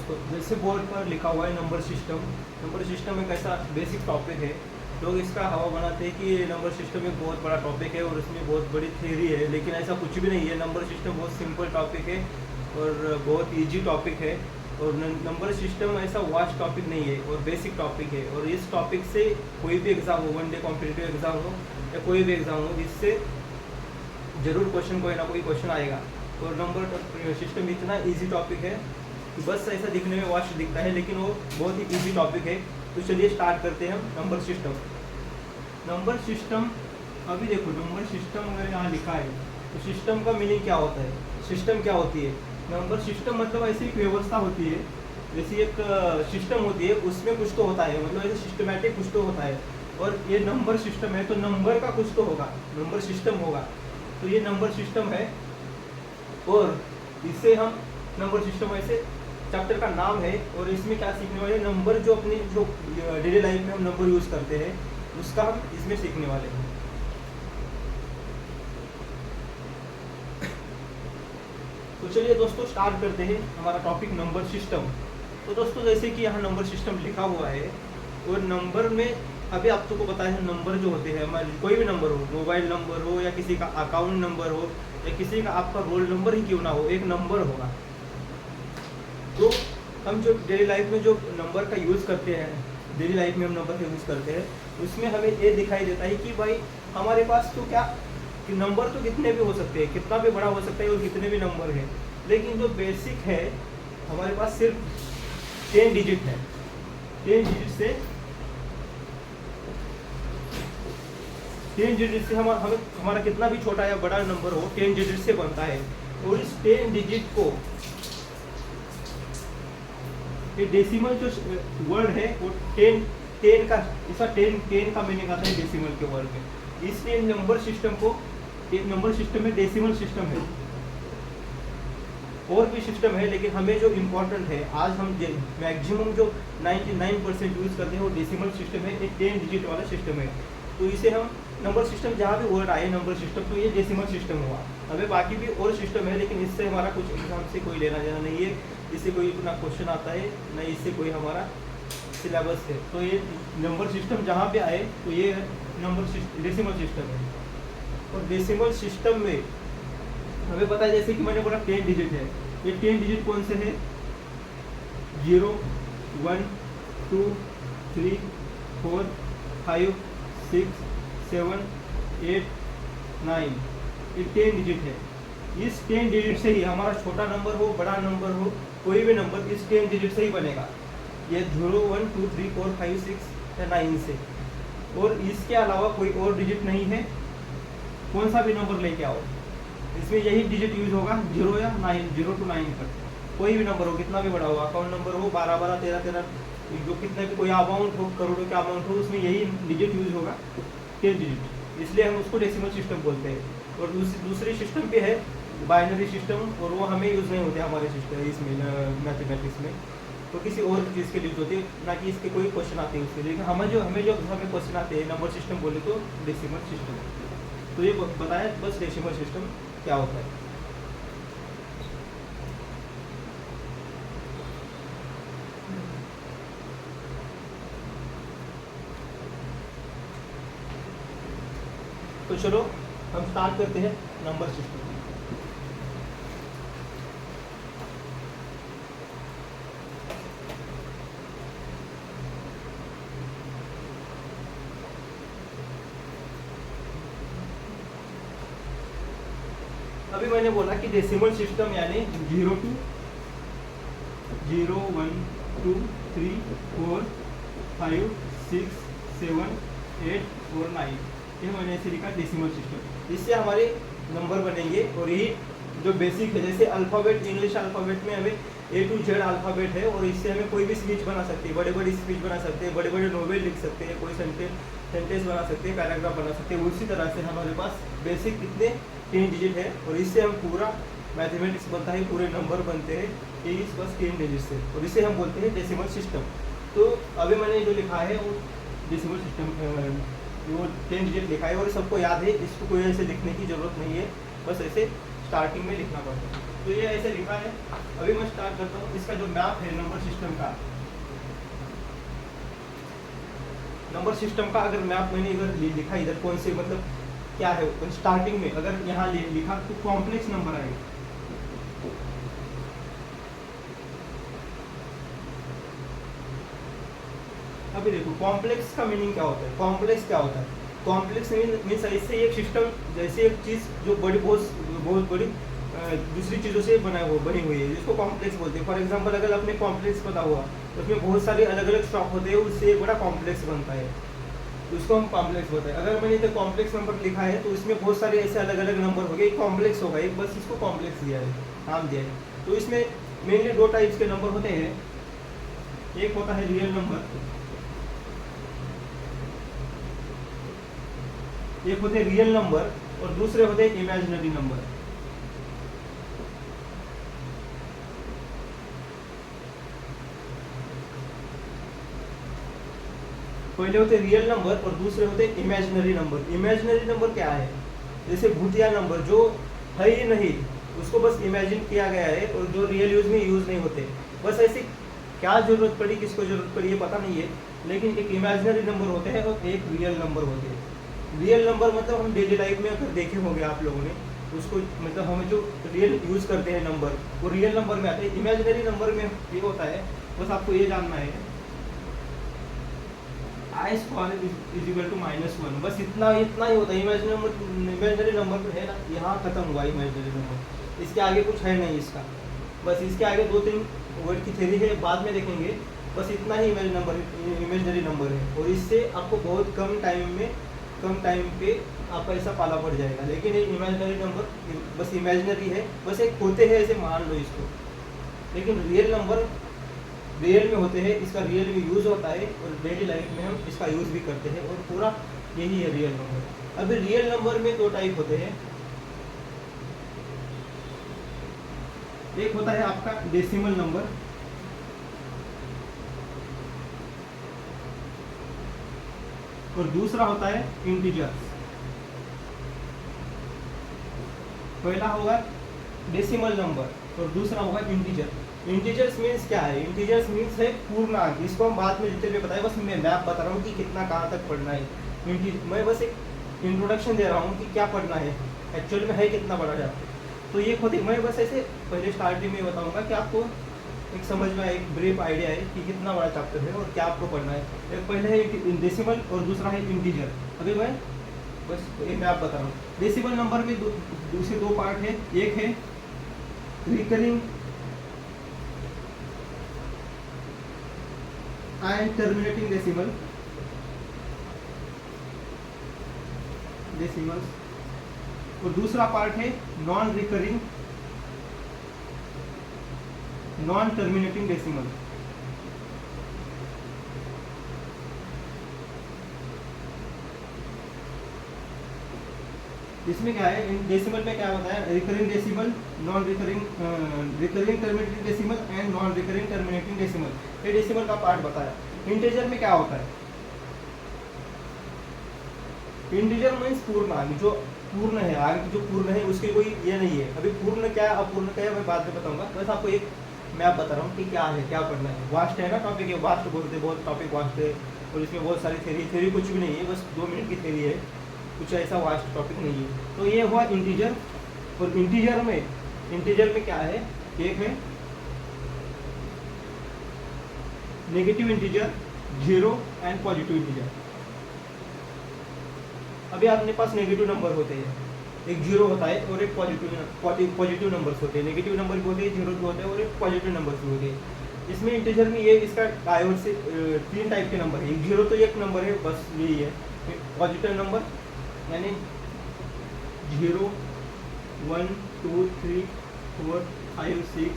दोस्तों, जैसे बोर्ड पर लिखा हुआ है नंबर सिस्टम। नंबर सिस्टम एक ऐसा बेसिक टॉपिक है, लोग इसका हवा बनाते हैं कि ये नंबर सिस्टम एक बहुत बड़ा टॉपिक है और इसमें बहुत बड़ी थ्योरी है, लेकिन ऐसा कुछ भी नहीं है। नंबर सिस्टम बहुत सिंपल टॉपिक है और बहुत ईजी टॉपिक है। और नंबर सिस्टम ऐसा वास्ट टॉपिक नहीं है और बेसिक टॉपिक है। और इस टॉपिक से कोई भी एग्ज़ाम हो, वन डे कॉम्पिटिटिव एग्ज़ाम हो या कोई भी एग्ज़ाम हो, इससे ज़रूर क्वेश्चन कोई ना कोई क्वेश्चन आएगा। और नंबर सिस्टम इतना इजी टॉपिक है कि बस ऐसा दिखने में वास्ट दिखता है, लेकिन वो बहुत ही इजी टॉपिक है। तो चलिए स्टार्ट करते हैं हम नंबर सिस्टम। नंबर सिस्टम, अभी देखो नंबर सिस्टम अगर यहाँ लिखा है तो सिस्टम का मीनिंग क्या होता है, सिस्टम क्या होती है। नंबर सिस्टम मतलब ऐसी एक व्यवस्था होती है, जैसी एक सिस्टम होती है, उसमें कुछ तो होता है, मतलब ऐसे सिस्टमैटिक कुछ तो होता है। और ये नंबर सिस्टम है तो नंबर का कुछ तो होगा, नंबर सिस्टम होगा। तो ये नंबर सिस्टम है और इससे हम नंबर सिस्टम ऐसे चैप्टर का नाम है। और इसमें क्या सीखने वाले, नंबर जो अपनी जो डेली लाइफ में हम नंबर यूज़ करते हैं उसका हम इसमें सीखने वाले हैं। तो चलिए दोस्तों स्टार्ट करते हैं हमारा टॉपिक नंबर सिस्टम। तो दोस्तों जैसे कि यहाँ नंबर सिस्टम लिखा हुआ है और नंबर में अभी आप सबको पता है नंबर जो होते हैं हमारे, कोई भी नंबर हो, मोबाइल नंबर हो या किसी का अकाउंट नंबर हो या किसी का आपका रोल नंबर ही क्यों ना हो, एक नंबर होगा। तो हम जो डेली लाइफ में जो नंबर का यूज़ करते हैं, डेली लाइफ में हम नंबर का यूज़ करते हैं, उसमें हमें ये दिखाई देता है कि भाई हमारे पास तो क्या कि नंबर तो कितने भी हो सकते हैं, कितना भी बड़ा हो सकता है और कितने भी नंबर हैं, लेकिन जो बेसिक है हमारे पास सिर्फ 10 डिजिट है। 10 डिजिट से हमारा कितना भी छोटा या बड़ा नंबर हो 10 डिजिट से बनता है। और इस 10 डिजिट को ये डेसिमल जो वर्ड है वो 10 का, इसका 10 का मीनिंग आता है डेसिमल के वर्ड में। इसलिए नंबर सिस्टम को, एक नंबर सिस्टम में डेसिमल सिस्टम है, और भी सिस्टम है, लेकिन हमें जो इम्पोर्टेंट है आज हम मैक्सिमम जो 99% यूज़ करते हैं वो डेसिमल सिस्टम है, एक 10 डिजिट वाला सिस्टम है। तो इसे हम नंबर सिस्टम, जहाँ भी वर्ड आए नंबर सिस्टम, तो ये डेसिमल सिस्टम हुआ। हमें बाकी भी और सिस्टम है, लेकिन इससे हमारा कुछ एग्जाम से कोई लेना देना नहीं है, इससे कोई ना क्वेश्चन आता है ना इससे कोई हमारा सिलेबस है। तो ये नंबर सिस्टम जहाँ पे आए तो ये नंबर डेसिमल सिस्टम है। और डेसिमल सिस्टम में हमें पता है, जैसे कि मैंने बोला 10 डिजिट है, ये 10 डिजिट कौन से है, 0 1 2 3 4 5 6 7 8 9, ये 10 डिजिट है। इस 10 डिजिट से ही हमारा छोटा नंबर हो, बड़ा नंबर हो, कोई भी नंबर इस 10 डिजिट से ही बनेगा। ये 0 1 2 3 4 5 6 या 9 से। और इसके अलावा कोई और डिजिट नहीं है। कौन सा भी नंबर लेके आओ, इसमें यही डिजिट यूज होगा, 0 या 9, 0 to 9 तक। कोई भी नंबर हो, कितना भी बड़ा हो, अकाउंट नंबर हो 12 12 13 13, जो कितने भी कोई अमाउंट हो, करोड़ों का अमाउंट हो, उसमें यही डिजिट यूज होगा, 10 डिजिट। इसलिए हम उसको डेसिमल सिस्टम बोलते हैं। और दूसरी सिस्टम पे है बाइनरी सिस्टम, और वो हमें यूज़ नहीं होते हमारे सिस्टम इसमें मैथमेटिक्स में, तो किसी और चीज़ के लिए यूज होती है, ना कि इसके कोई क्वेश्चन आते हैं उसके लिए। हमें जो क्वेश्चन आते हैं नंबर सिस्टम बोले तो डेसिमल सिस्टम। तो ये बताया बस डेसिमल सिस्टम क्या होता है। तो चलो हम स्टार्ट करते हैं नंबर सिस्टम। अभी मैंने बोला कि डेसिमल सिस्टम यानी 0 to 0 1 2 3 4 5 6 7 8 और 9, ये मैंने ऐसे लिखा डेसिमल सिस्टम। इससे हमारे नंबर बनेंगे। और यही जो बेसिक है, जैसे अल्फ़ाबेट, इंग्लिश अल्फ़ाबेट में हमें A to Z अल्फ़ाबेट है, और इससे हमें कोई भी स्पीच बना सकते हैं, बड़े बड़ी स्पीच बना सकते हैं, बड़े बड़े नोवेल लिख सकते हैं, कोई सेंटेंस बना सकते हैं, पैराग्राफ बना सकते हैं। उसी तरह से हमारे पास बेसिक कितने 10 डिजिट है, और इससे हम पूरा मैथमेटिक्स बनता है, पूरे नंबर बनते हैं इस बस 10 डिजिट से, और इसे हम बोलते हैं डेसिमल सिस्टम। तो अभी मैंने जो लिखा है वो डेसिमल सिस्टम, वो 10 डिजिट लिखा है और सबको याद है, इसको कोई ऐसे लिखने की ज़रूरत नहीं है, बस ऐसे स्टार्टिंग में लिखना पड़ता है। तो ये ऐसे लिखा है। अभी मैं स्टार्ट करता हूँ। इसका जो मैप है नंबर सिस्टम का, नंबर सिस्टम का अगर मैप मैंने इधर लिखा, इधर कौन से मतलब क्या है, स्टार्टिंग में अगर यहाँ लिखा तो कॉम्प्लेक्स नंबर आएगा। अभी देखो कॉम्प्लेक्स का मीनिंग क्या होता है, कॉम्प्लेक्स क्या होता है, कॉम्प्लेक्स मीन्स ऐसे एक सिस्टम, जैसे एक चीज़ जो बहुत बड़ी दूसरी चीज़ों से बनी हुई है, जिसको कॉम्प्लेक्स बोलते हैं। फॉर एग्जांपल अगर आपने कॉम्प्लेक्स पता हुआ तो उसमें बहुत सारे अलग अलग स्टॉक होते हैं, उससे एक बड़ा कॉम्प्लेक्स बनता है, उसको हम कॉम्प्लेक्स बोलते हैं। अगर मैंने इधर कॉम्प्लेक्स नंबर लिखा है तो इसमें बहुत सारे ऐसे अलग अलग नंबर हो गए, एक कॉम्प्लेक्स होगा, एक बस इसको कॉम्प्लेक्स दिया है, नाम दिया है। तो इसमें मेनली दो टाइप्स के नंबर होते हैं, एक होता है रियल नंबर, एक होते हैं रियल नंबर और दूसरे होते हैं इमेजिनरी नंबर। पहले होते रियल नंबर और दूसरे होते इमेजिनरी नंबर। इमेजिनरी नंबर क्या है, जैसे भूतिया नंबर जो है ही नहीं, उसको बस इमेजिन किया गया है और जो रियल यूज में यूज नहीं होते, बस ऐसी क्या जरूरत पड़ी, किसको जरूरत पड़ी ये पता नहीं है, लेकिन एक इमेजिनरी नंबर होते हैं और एक रियल नंबर होते हैं। रियल नंबर मतलब हम डेली लाइफ में अगर देखे होंगे आप लोगों ने उसको, मतलब हमें जो रियल यूज करते हैं नंबर वो रियल नंबर में आते हैं। इमेजिनरी नंबर में ये होता है, बस आपको ये जानना है आई स्क्वायर इज इक्वल टू -1, बस इतना ही होता है। इमेजिनरी नंबर तो है ना, यहाँ खत्म हुआ इमेजिनरी नंबर, इसके आगे कुछ है नहीं इसका, बस इसके आगे 2-3 वर्ड की थ्योरी है, बाद में देखेंगे। बस इतना ही इमेजिनरी नंबर है और इससे आपको बहुत कम टाइम पे आपका ऐसा पाला पड़ जाएगा। लेकिन ये इमेजिनरी नंबर बस इमेजिनरी है, बस एक होते हैं ऐसे मान लो इसको, लेकिन रियल नंबर रियल में होते हैं, इसका रियल में यूज़ होता है और डेली लाइफ में हम इसका यूज़ भी करते हैं, और पूरा यही है रियल नंबर। अभी रियल नंबर में दो टाइप होते हैं, एक होता है आपका डेसिमल नंबर और दूसरा होता है इंटीजर्स। पहला होगा डेसिमल नंबर और दूसरा होगा इंटीजर। इंटीजर्स मीन्स क्या है, इंटीजर्स मीन्स है पूर्णांक, इसको हम बाद में जितने भी बताए, बस मैं मैप बता रहा हूँ कि कितना कहाँ तक पढ़ना है। मैं बस एक इंट्रोडक्शन दे रहा हूँ कि क्या पढ़ना है, एक्चुअल में है कितना बड़ा चैप्टर। तो ये खुद ही मैं बस ऐसे पहले स्टार्टिंग में बताऊँगा कि आपको एक समझ में एक ब्रीफ आइडिया है कि कितना बड़ा चैप्टर है और क्या आपको पढ़ना है। एक पहले है डेसिमल और दूसरा है इंटीजर। अभी मैं बस एक मैप बता रहा हूँ। डेसिमल नंबर में दूसरे दो पार्ट है, एक है रिकरिंग एंड टर्मिनेटिंग डेसिमल्स और दूसरा पार्ट है non recurring non terminating decimal. इसमें क्या है, इन डेसिमल में क्या होता है, recurring decimal, non recurring terminating decimal and non recurring terminating decimal, ये डेसिमल का पार्ट बताया। इंटीजर में क्या होता है, इंटीजर मीन्स पूर्णांक, जो पूर्ण है, आगे जो पूर्ण है उसकी कोई ये नहीं है। अभी पूर्ण क्या है अपूर्ण क्या है मैं बाद में बताऊंगा, बस आपको एक मैप बता रहा हूँ कि क्या है, क्या पढ़ना है। वास्ट है ना टॉपिक, ये वास्ट बोलते हैं, बहुत टॉपिक वास्ट है और इसमें बहुत सारी थ्योरी कुछ भी नहीं है, बस 2 मिनट की थ्योरी है, कुछ ऐसा वास्ट टॉपिक नहीं है। तो ये हुआ इंटीजर। और इंटीजर में क्या है, एक है negative integer, 0 and positive integer. अभी आपके पास नेगेटिव नंबर होते हैं, एक 0 होता है और एक पॉजिटिव नंबर्स होते हैं। नेगेटिव नंबर भी होते हैं, 0 भी होते हैं और एक पॉजिटिव नंबर्स भी होते हैं। इसमें इंटीजर में ये इसका डायोड से 3 टाइप के नंबर है। एक 0 तो एक नंबर है, बस यही है। पॉजिटिव नंबर यानी 0, 1, 2, 3, 4, 5, 6,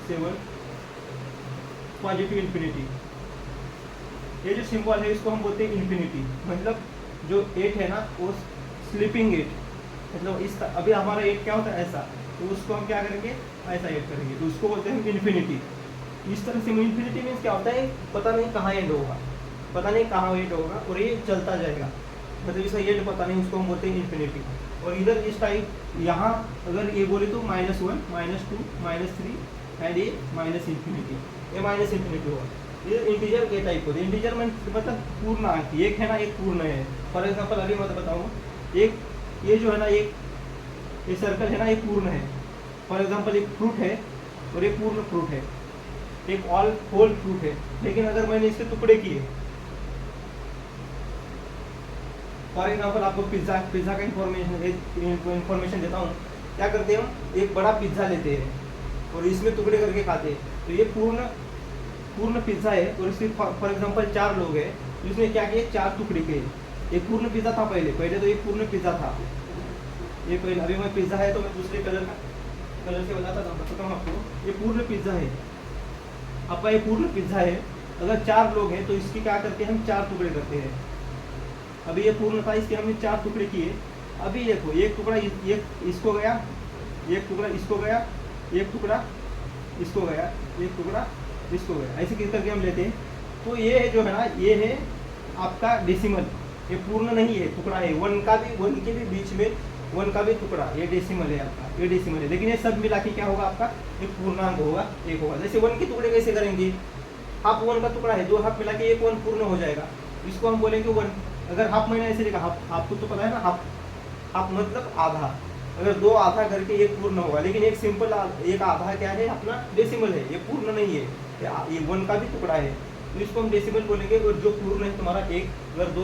7, पॉजिटिव इन्फिनिटी। ये जो सिंबल है इसको हम बोलते हैं इन्फिनिटी, मतलब जो 8 है ना वो स्लीपिंग 8, मतलब इस अभी हमारा 8 क्या होता है ऐसा, तो उसको हम क्या करेंगे ऐसा 8 करेंगे, तो उसको बोलते हैं इन्फिनिटी। इस तरह से इन्फिनिटी मीन्स क्या होता है, पता नहीं कहाँ एंड होगा, और ये चलता जाएगा, मतलब इसका एंड पता नहीं, उसको हम बोलते हैं इन्फिनिटी। और इधर इस टाइप यहाँ अगर ये बोले तो -1, -2, -3 एंड ये -इन्फिनिटी, ये -इन्फिनिटी होगा। ये इंटीजर के टाइप होते हैं। इंटीजर में मतलब पूर्णांक, एक है ना, एक पूर्ण है। फॉर एग्जांपल अभी मैं बताऊँ, एक ये जो है ना, ये सर्कल है ना, ये पूर्ण है। फॉर एग्जांपल एक फ्रूट है और ये पूर्ण फ्रूट है, एक होल फ्रूट है। लेकिन अगर मैंने इसके टुकड़े किए, फॉर एग्जांपल आपको पिज्ज़ा का इन्फॉर्मेशन देता हूँ। क्या करते हैं हम, एक बड़ा पिज्ज़ा लेते हैं और इसमें टुकड़े करके खाते हैं। तो ये पूर्ण पिज्ज़ा है और इसके फॉर एग्जांपल 4 लोग हैं, तो इसने क्या किए, 4 टुकड़े किए। एक पूर्ण पिज्ज़ा था पहले तो ये पूर्ण पिज्ज़ा था, ये पहले। अभी मैं पिज्ज़ा है तो मैं दूसरे कलर से बताता हूँ आपको। ये पूर्ण पिज्ज़ा है, आपका ये पूर्ण पिज्ज़ा है। अगर 4 लोग हैं तो इसकी क्या करते हैं हम, 4 टुकड़े करते हैं। अभी ये पूर्ण था, इसके हमने 4 टुकड़े किए। अभी देखो, एक टुकड़ा इसको गया, एक टुकड़ा इसको गया, एक टुकड़ा इसको गया, एक टुकड़ा इसको गया, ऐसे किस करके हम लेते हैं। तो ये जो है ना, ये है आपका डेसिमल, ये पूर्ण नहीं है, टुकड़ा है। 1 के भी बीच में 1 का भी टुकड़ा, ये डेसिमल है आपका, ये डेसिमल है। लेकिन ये सब मिला के क्या होगा आपका, एक पूर्णांक होगा, एक होगा। जैसे 1 के टुकड़े कैसे करेंगे, हाफ 1 का टुकड़ा है, 2 हाफ मिला के एक 1 पूर्ण हो जाएगा। इसको हम बोलेंगे 1। अगर हाफ मैंने ऐसे लिखा, हाफ, आपको तो पता है ना, हाफ मतलब आधा। अगर 2 आधा करके एक पूर्ण होगा, लेकिन एक सिंपल एक आधा क्या है अपना, डेसिमल है, ये पूर्ण नहीं है, ये 1 का भी टुकड़ा है। तो इसको हम डेसिमल बोलेंगे। और जो पूर्ण है तुम्हारा 1, अगर 2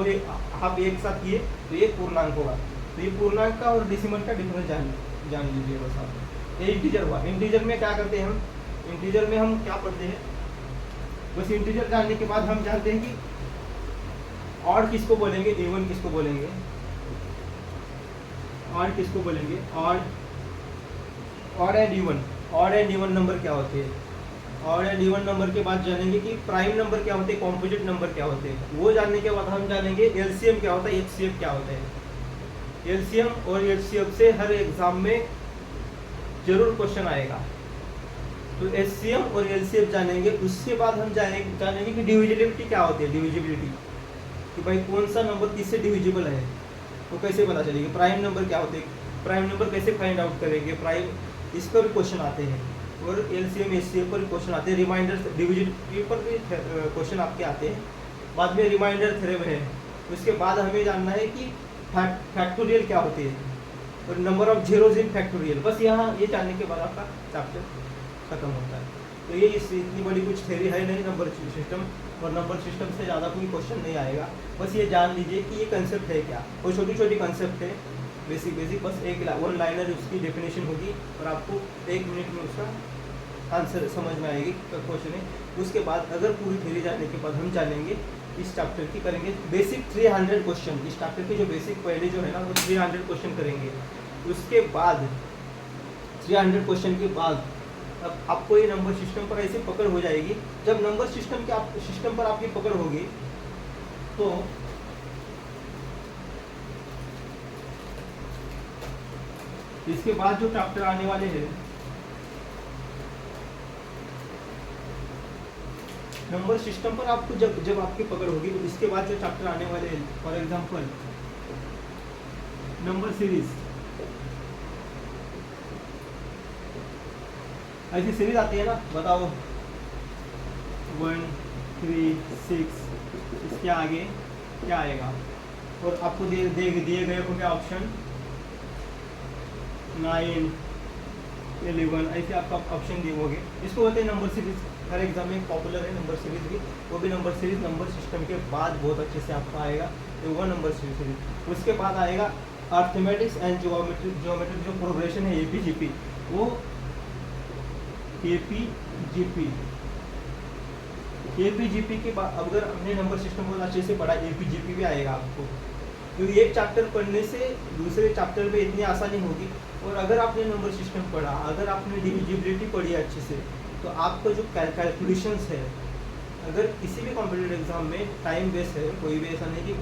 हाफ एक साथ किए तो ये पूर्णांक होगा। तो ये पूर्णांक का और डेसिमल का डिफरेंस जान लीजिए बस आप। ये इंटीजर हुआ। इंटीजर में क्या करते हैं हम, इंटीजर में हम क्या पढ़ते हैं, बस इंटीजर जानने के बाद हम जानते हैं कि ऑड किसको बोलेंगे, इवन किसको बोलेंगे, ऑड किसको बोलेंगे, odd and even. Odd and even number क्या होते हैं, ऑड एंड इवन नंबर के बाद जानेंगे कि प्राइम नंबर क्या होते हैं, कॉम्पोजिट नंबर क्या होते हैं। वो जानने के बाद हम जानेंगे एलसीएम क्या होता है, एचसीएफ क्या होता है। एलसीएम और एचसीएफ से हर एग्जाम में जरूर क्वेश्चन आएगा। तो एचसीएम और एलसीएफ जानेंगे। उसके बाद हम जानेंगे कि डिविजिबिलिटी क्या होती है, डिविजिबिलिटी, कि भाई कौन सा नंबर किससे डिविजिबल है, तो कैसे पता चलेगी। प्राइम नंबर क्या होते हैं, प्राइम नंबर कैसे फाइंड आउट करेंगे, प्राइम, इस पर भी क्वेश्चन आते हैं। और एलसीएम एचसीएफ पर भी क्वेश्चन आते हैं। रिमाइंडर डिविजिबिलिटी पर भी क्वेश्चन आपके आते हैं। बाद में रिमाइंडर थ्योरम है। उसके बाद हमें जानना है कि फैक्टोरियल क्या होती है और number of zeros in factorial. बस यहाँ ये जानने के बाद आपका चैप्टर खत्म होता है। तो ये इतनी बड़ी कुछ थ्योरी है नहीं नंबर सिस्टम, और नंबर सिस्टम से ज़्यादा कोई क्वेश्चन नहीं आएगा। बस ये जान लीजिए कि ये कंसेप्ट है क्या, वो छोटी छोटी कंसेप्ट है, बेसिक बस एक 1 लाइनर उसकी डेफिनेशन होगी और आपको 1 मिनट में उसका आंसर समझ में आएगी क्वेश्चन है। उसके बाद अगर पूरी थ्योरी जानने के बाद हम जानेंगे इस चैप्टर की, करेंगे बेसिक 300 क्वेश्चन। इस चैप्टर के जो बेसिक पहले जो है ना वो 300 क्वेश्चन करेंगे। उसके बाद 300 क्वेश्चन के बाद अब आपको ये नंबर सिस्टम पर ऐसे पकड़ हो जाएगी। जब नंबर सिस्टम पर आपकी पकड़ होगी तो इसके बाद जो चैप्टर आने वाले हैं, नंबर सिस्टम पर आपको जब आपकी पकड़ होगी तो इसके बाद जो चैप्टर आने वाले हैं, फॉर एग्जांपल नंबर सीरीज, ऐसी सीरीज आती है ना, बताओ 1, 3, 6, इसके आगे क्या आएगा। और आपको दिए गए होंगे ऑप्शन 9, 11, ऐसे आपका ऑप्शन दिए होंगे। इसको बोलते हैं नंबर सीरीज। हर एग्जाम में पॉपुलर है नंबर सीरीज भी, वो भी नंबर सीरीज नंबर सिस्टम के बाद बहुत अच्छे से आपका आएगा। तो वो नंबर सीरीज। उसके बाद आएगा अर्थमेटिक्स एंड ज्योमेट्रिक जो प्रोग्रेशन है, एपीजीपी, वो एपीजीपी के बाद अगर हमने नंबर सिस्टम को अच्छे से पढ़ा, एपीजीपी भी आएगा आपको। क्योंकि एक चैप्टर पढ़ने से दूसरे चैप्टर में इतनी आसानी होगी। और अगर आपने नंबर सिस्टम पढ़ा, अगर आपने डिविजिबिलिटी पढ़ी अच्छे से, तो आपका जो कैलकुलेशंस है, अगर किसी भी कॉम्पिटिटिव एग्जाम में टाइम बेस है, कोई भी ऐसा नहीं कि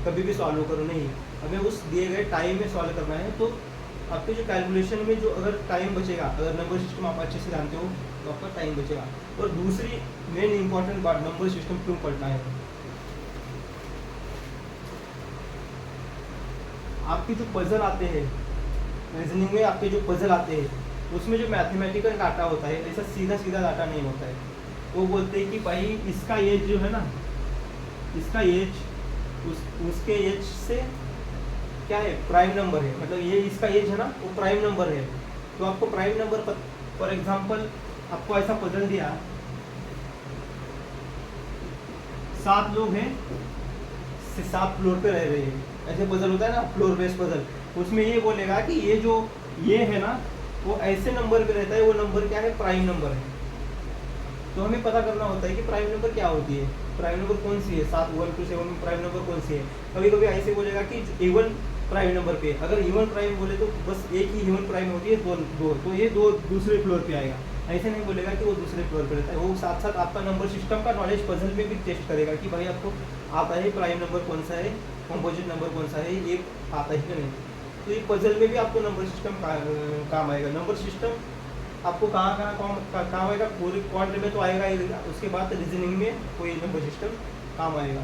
कभी भी सॉल्व करो, नहीं, हमें उस दिए गए टाइम में सॉल्व करना है। तो आपके जो कैलकुलेशन में जो अगर टाइम बचेगा, अगर नंबर सिस्टम आप अच्छे से जानते हो तो आपका टाइम बचेगा। और दूसरी मेन इंपॉर्टेंट बात, नंबर सिस्टम क्यों पढ़ना है, आपके जो पजल आते हैं रीजनिंग में आपके जो पजल आते हैं उसमें जो मैथमेटिकल डाटा होता है ऐसा सीधा सीधा डाटा नहीं होता है। वो बोलते हैं कि भाई इसका एज जो है ना, इसका एज उसके एज से क्या है, प्राइम नंबर है, मतलब ये इसका एज है ना वो प्राइम नंबर है। तो आपको प्राइम नंबर फॉर एग्जांपल आपको ऐसा पजल दिया, 7 लोग हैं 7 फ्लोर पे रह रहे हैं, ऐसे पजल होता है ना फ्लोर बेस्ड पजल। उसमें ये बोलेगा कि ये है ना वो ऐसे नंबर पे रहता है, वो नंबर क्या है, प्राइम नंबर है। तो हमें पता करना होता है कि प्राइम नंबर क्या होती है, प्राइम नंबर कौन सी है, 7 1 2 7 में प्राइम नंबर कौन सी है। कभी कभी ऐसे बोलेगा कि इवन प्राइम नंबर पे, अगर इवन प्राइम बोले तो बस एक ही इवन प्राइम होती है, दो तो ये दो दूसरे फ्लोर पे आएगा। ऐसे नहीं बोलेगा कि वो दूसरे फ्लोर पे रहता है। वो साथ साथ आपका नंबर सिस्टम का नॉलेज पजल में भी टेस्ट करेगा कि भाई आपको आता है प्राइम नंबर कौन सा है, कंपोजिट नंबर कौन सा है, ये आता है कि नहीं। तो ये पजल में भी आपको नंबर सिस्टम काम आएगा। नंबर सिस्टम आपको कहाँ काम आएगा, पूरे क्वांट में तो आएगा, उसके बाद रीजनिंग में कोई नंबर सिस्टम काम आएगा।